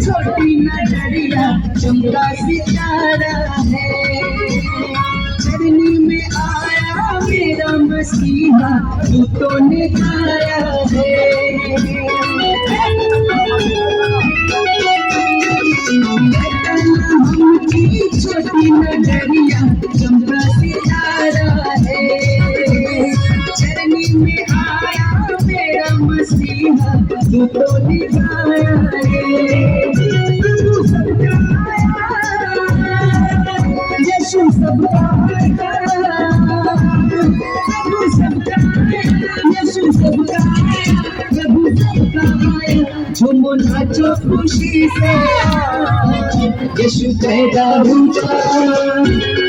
छोटी नजरिया चमका सितारा है, चरनी में आया मेरा मसीहा, तू तो निखारा है। छोटी नजरिया चमका सितारा है, चरनी में आया मेरा मसीहा, तू तो निखारा है। यीशु सबका प्रभु सबका, यीशु सबका प्रभु सबका, झूमो नाचो खुशी से, यीशु पैदा हुआ।